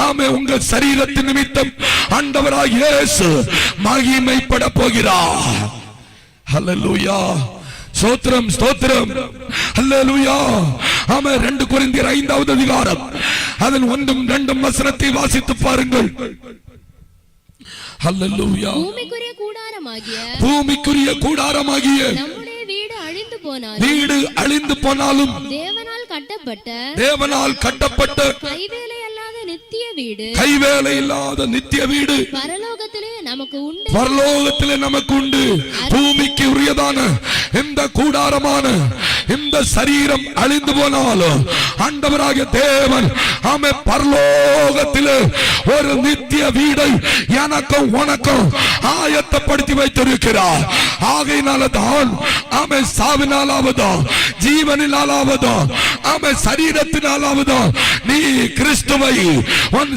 ஆமே உங்கள் சரீரத்தின் நிமித்தம் ஆண்டவராகிய இயேசு மகிமைப்பட போகிறார். ஹல்லேலூயா. ஸ்தோத்திரம் ஸ்தோத்திரம். ஹல்லேலூயா. ஆமே, 2 கொரிந்தியர் 5வது அதிகாரம் அதன் 1 2 வசனத்தை வாசித்து பாருங்கள். ஹல்லேலூயா. பூமிக்குரிய கூடாரமாகிய நம்முடைய வீடு அழிந்து போனாலும் தேவனால் கட்டப்பட்ட கைவேலை இல்லாத நித்திய வீடு பரலோகத்திலே நமக்கு உண்டு. பூமிக்கு உரியதான இந்த கூடாரமான இந்த சரீரம் அழிந்து போனாலும் ஆண்டவராகிய தேவன் ஆமே பரலோகத்திலே ஒரு நித்திய வீடை எனக்கும் உனக்கும் ஆயத்தப்படுத்தி வைத்திருக்கிறார். ஆகையினால தான் ஆமே சாவினாலாவதோ ஜீவனினாலாவதோ ஆமே சரீரத்தினாலாவதோ நீ கிறிஸ்துவை உன்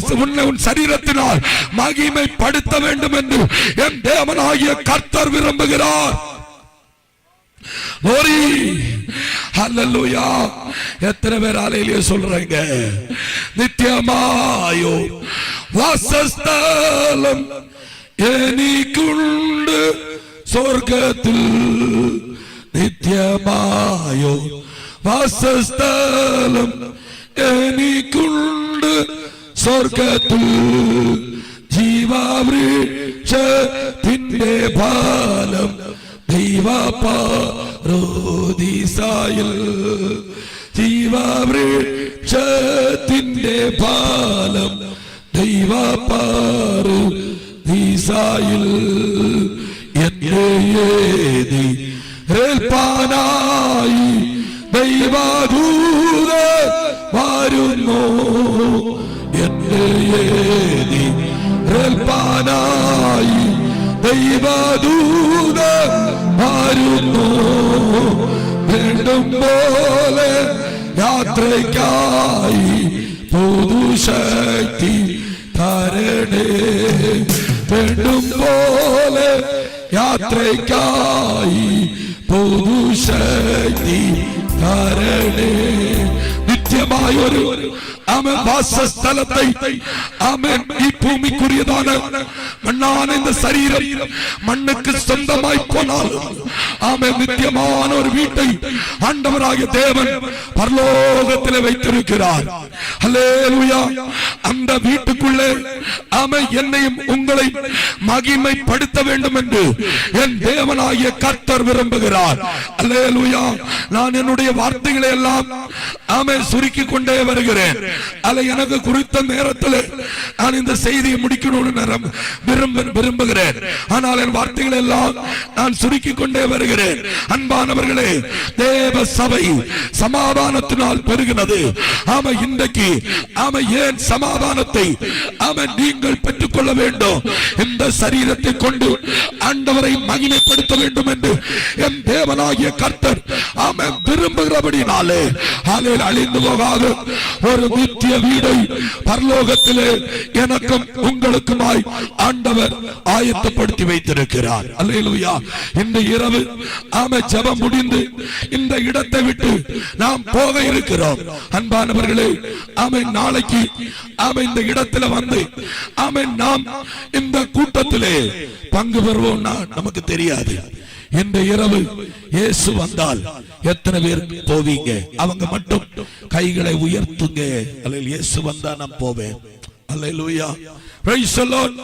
சரீரத்தினால் மகிமைப்படுத்த வேண்டும் என்று என் தேவனாகிய கர்த்தர் விரும்புகிறார். ஹல்லேலூயா. எத்தனை பேர் ஆலையிலே சொல்றீங்க? நித்தியமாயோ வாசஸ்தலம் എനിക്കുണ്ട് സ്വർഗത്തിൽ നിത്യമായോ വാസസ്ഥലം എനിക്കുണ്ട് സ്വർഗത്തിൽ ജീവവൃക്ഷത്തിന്റെ ഫലം ദൈവപാരോദീസായിൽ ജീവവൃക്ഷത്തിന്റെ ഫലം ദൈവപാരോദീസായിൽ എന്നേതി ഏൽപ്പാനായി ദൈവദൂത വരുന്നു എന്നേതി ഏൽപ്പാനായി ദൈവദൂത വരുന്നു വേണ്ടും പോലെ യാത്രയ്ക്കായി പുതുശക്തി തരണേ വേണ്ടും പോലെ യാത്രയ്ക്കായി പുതുശക്തി തരണേ നിത്യമായൊരു ஆமென் வாசஸ்தலத்தை ஆமென் பூமிக்குரியதான மண்ணான இந்த சரீரம் மண்ணுக்கு சொந்தமாய் போனாலும் ஆமென் நித்தியமான ஒரு வீட்டை ஆண்டவராகிய தேவன் பரலோகத்தில் வைத்திருக்கிறார். அல்லேலூயா. அந்த வீட்டுக்குள்ளே ஆமென் என்னையும் உங்களை மகிமைப்படுத்த வேண்டும் என்று என் தேவனாகிய கர்த்தர் விரும்புகிறார். அல்லேலூயா. நான் என்னுடைய வார்த்தைகளை எல்லாம் ஆமென் சுருக்கி கொண்டே வருகிறேன். அல்ல எனக்கு குறித்த நேரத்தில் நான் இந்த செய்தியை முடிக்கணும்னு விரும்புகிறேன். ஆனால் என் வார்த்தைகளை எல்லாம் நான் சுருக்கி கொண்டே வருகிறேன். அன்பானவர்களே, தேவ சபை சமாதானத்தினால் பெருகினது. ஆமா, இன்றைக்கு ஆமா ஏன் சமாதானத்தை ஆமா நீங்கள் பெற்றுக்கொள்ள வேண்டும்? இந்த சரீரத்தை கொண்டு ஆண்டவரை மகிமைப்படுத்த வேண்டும் என்று என் தேவனாகிய கர்த்தர் ஆமா விரும்புகிறபடினாலே அழிந்து போகாத ஒரு நித்திய வீடை பரலோகத்திலே எனக்கும் உங்களுக்குமாய் ஆண்டவர் ஆயத்தப்படுத்தி வைத்திருக்கிறார். அல்லேலூயா. இந்த இரவு ஆமென் ஜெபம் முடிந்து இந்த இடத்தை விட்டு நாம் போக இருக்கிறோம். அன்பானவர்களே, ஆமென் நாளைக்கு ஆமென் இந்த இடத்துல வந்து ஆமென் நாம் இந்த கூட்டத்திலே பங்கு பெறுவோம்னா நமக்கு தெரியாது. இந்த இரவு இயேசு வந்தால் எத்தனை பேர் போவீங்க? அவங்க மட்டும் கைகளை உயர்த்துங்க. அல்லேலூயா. இயேசு வந்தா நான் போவேன். அல்லேலூயா. Praise the Lord.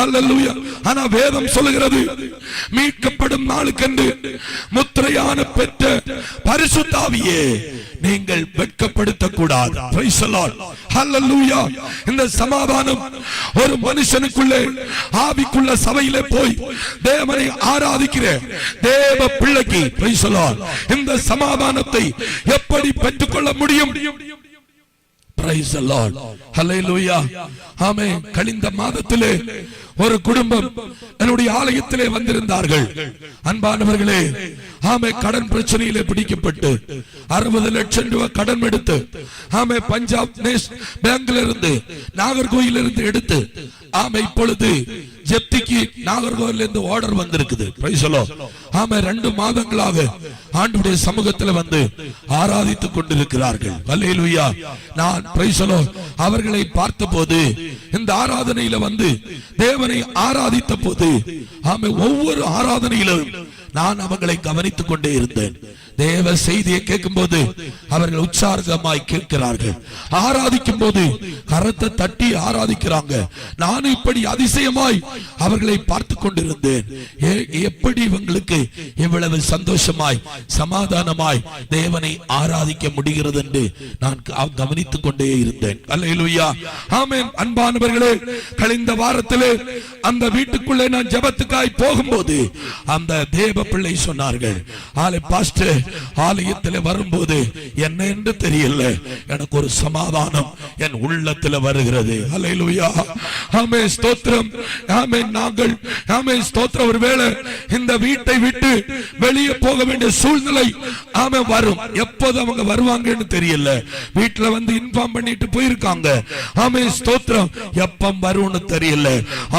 அல்லேலூயா. ஆனா வேதம் சொல்லுகிறது, மீட்கப்படும் நாளுக்கென்று முத்திரையான பெற்ற பரிசுத்த ஆவியே நீங்கள் வெட்கப்படுத்த கூடாது. Praise the Lord. அல்லேலூயா. இந்த சமாதானம் ஒரு மனுஷனுக்குள்ளே ஆவிக்குள்ள சபையிலே போய் தேவனை ஆராதிக்கிற தேவ பிள்ளைக்கு பிரைஸ் தி லார்ட் இந்த சமாதானத்தை எப்படி பெற்றுக்கொள்ள முடியும்? Praise the Lord. Hallelujah. ஆமென். கழிந்த மாதத்திலே ஒரு குடும்பம் என்னுடைய ஆலயத்திலே வந்திருந்தார்கள். அன்பானவர்களே, ஆமென் கடன் பிரச்சனையிலே பிடிக்கப்பட்டு 60 லட்சம் ரூபாய் கடன் எடுத்து ஆமென் பஞ்சாப் பேங்க்ல இருந்து நாகர்கோயில் இருந்து எடுத்து ஆமென் இப்பொழுது ஜப்திக்கு நாகர்கோவில் இருந்து ஆர்டர் வந்திருக்குது. Price the Lord. ஆமென் 2 மாதங்களாக ஆண்டவருடைய சமூகத்தில் வந்து ஆராதித்துக் கொண்டிருக்கிறார்கள். அல்லேலூயா. நான் பிரைஸ் தி லார்ட் அவர்களை பார்த்தபோது இந்த ஆராதனையில வந்து தேவனை ஆராதித்த போது ஆமென் ஒவ்வொரு ஆராதனையிலும் நான் அவங்களை கவனித்துக் கொண்டே இருந்தேன். தேவ செய்தியை கேட்கும் போது அவர்கள் உற்சாகமாய் கேட்கிறார்கள். ஆராதிக்கும் போது கரத்தை தட்டி ஆராதிக்கிறாங்க. நான் இப்படி அதிசயமாய் அவர்களை பார்த்து கொண்டிருந்தேன். எப்படி இவங்களுக்கு இவ்வளவு சந்தோஷமாய் சமாதானமாய் தேவனை ஆராதிக்க முடிகிறது என்று நான் கவனித்துக் கொண்டே இருந்தேன். அல்லேலூயா. ஆமென். அன்பானவர்களே, கழிந்த வாரத்திலே அந்த வீட்டுக்குள்ளே நான் ஜெபத்துக்காய் போகும்போது அந்த தேவ பிள்ளை சொன்னார்கள், பாஸ்டர் ஆலயத்தில் வரும்போது என்ன என்று தெரியல, எனக்கு ஒரு சமாதானம் என் உள்ளத்தில் வருகிறது. அல்லேலூயா. ஆமென். ஸ்தோத்திரம். ஆமென். நாங்கள் ஆமென் ஸ்தோத்திரம். ஒருவேளை இந்த வீட்டை விட்டு வெளியே போக வேண்டிய சூழ்நிலை ஆமென் வரும். எப்போது அவங்க வருவாங்கன்னு தெரியல. வீட்டுல வந்து இன்ஃபார்ம் பண்ணிட்டு போயிருக்காங்க. ஆமென் ஸ்தோத்திரம். எப்ப வரும்னு தெரியல.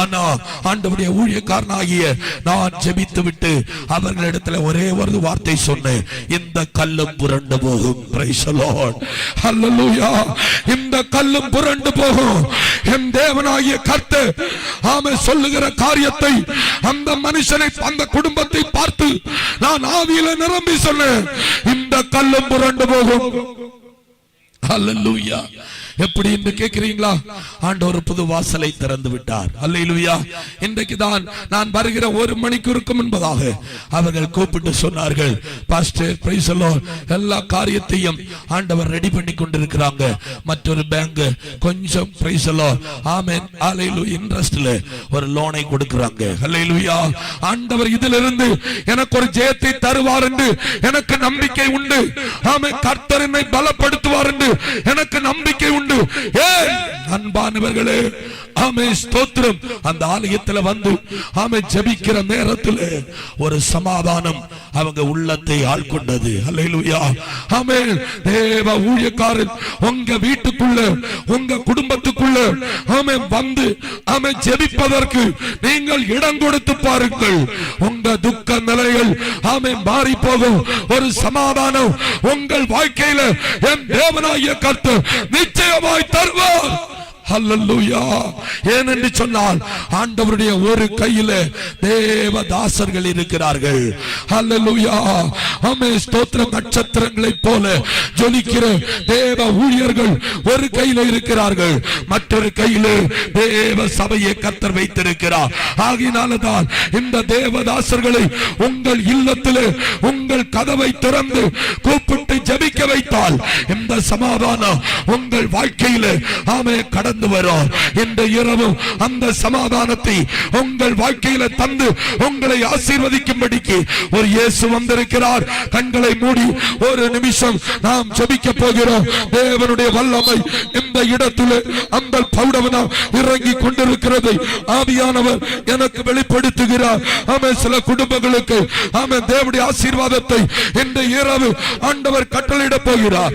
ஆனா ஆண்டவருடைய ஊழியக்காரனாகிய நான் ஜெபித்து விட்டு அவர்களிடத்துல ஒரே ஒரு வார்த்தை சொன்னேன், இந்த கல்லும் புரண்டு போகும். Praise the Lord. ஹல்லேலூயா. இந்த கல்லும் புரண்டு போகும். என் தேவனாகிய கர்த்தர் ஆமென் சொல்லுகிற காரியத்தை அந்த மனுஷனை அந்த குடும்பத்தை பார்த்து நான் ஆவியில நிரம்பி சொன்னேன், இந்த கல்லும் புரண்டு போகும். ஹல்லேலூயா. எப்படி என்று கேட்கிறீங்களா? ஆண்டவர் புது வாசலை திறந்து விட்டார். அல்லேலூயா. இன்றைக்கு தான் நான் வருகிற 1 மணிக்கு முன்பதாக அவர்கள் கூப்பிட்டு சொன்னார்கள், பாஸ்டர் பிரைஸ் தி லார்ட் எல்லா காரியத்தையும் ஆண்டவர் ரெடி பண்ணி கொண்டிருக்கிறாங்க. மற்றொரு பேங்க் கொஞ்சம் பிரைஸ் தி லார்ட் ஆமென் அல்லேலூயா இன்ட்ரஸ்ட்ல ஒரு லோனை கொடுக்கறாங்க. அல்லேலூயா. ஆண்டவர் இதிலிருந்து எனக்கு ஒரு ஜெயத்தை தருவார் என்று எனக்கு நம்பிக்கை உண்டு. ஆமென். கர்த்தர் என்னை பலப்படுத்துவார் என்று எனக்கு நம்பிக்கை உண்டு. அன்பானவர்களே, ஆமென் ஸ்தோத்திரம். அந்த ஆலயத்துல வந்து ஆமென் ஜெபிக்கிற நேரத்தில் ஒரு சமாதானம் அவங்க உள்ளத்தை ஆள்கொண்டது. அல்லேலூயா. ஆமென். தேவ ஊழியக்காரன் உங்க வீட்டுக்குள்ள உங்க குடும்பத்துக்குள்ள ஆமென் வந்து ஆமென் ஜெபிப்பதற்கு நீங்கள் இடம் கொடுத்து பாருங்கள். உங்க அந்த துக்க நிலைகள் மாறி போகும். ஒரு சமாதானம் உங்கள் வாழ்க்கையில என் தேவனாகிய கர்த்தர் நிச்சயமாய் தருவார். ஹல்லேலூயா. ஏனென்று சொன்னால் ஆண்டவருடைய ஒரு கையில தேவதாசர்கள் இருக்கிறார்கள். ஹல்லேலூயா. ஆமென். ஸ்தோத்திரம். நட்சத்திரங்களைப் போல ஜொலிக்கிற தேவ ஊழியர்கள் ஒரு கையில இருக்கிறார்கள், மற்றொரு கையில தேவ சபையை கர்த்தர் வைத்திருக்கிறார். ஆகினால்தான் இந்த தேவதாசர்களை உங்கள் இல்லத்திலே உங்கள் கதவை திறந்து கூப்பிட்டு ஜெபிக்க வைத்தால் இந்த சமாதானம் உங்கள் வாழ்க்கையில கடந்து வரும். இந்த இரவு அந்த சமாதானத்தை உங்கள் வாழ்க்கையில தந்து உங்களை ஆசீர்வதிக்கும்படிக்கு ஒரு இயேசு வந்திருக்கிறார். கண்களை மூடி ஒரு நிமிஷம் நாம் ஜெபிக்க போகிறோம். தேவனுடைய வல்லமை இந்த இடத்திலே அந்த பௌடவனம் இறங்கி கொண்டிருக்கிறது. ஆவியானவர் எனக்கு வெளிப்படுத்துகிறார். ஆமென். சில குடும்பங்களுக்கு ஆமென் தேவனுடைய ஆசீர்வாதத்தை இந்த இரவு ஆண்டவர் கட்டளையிட போகிறார்.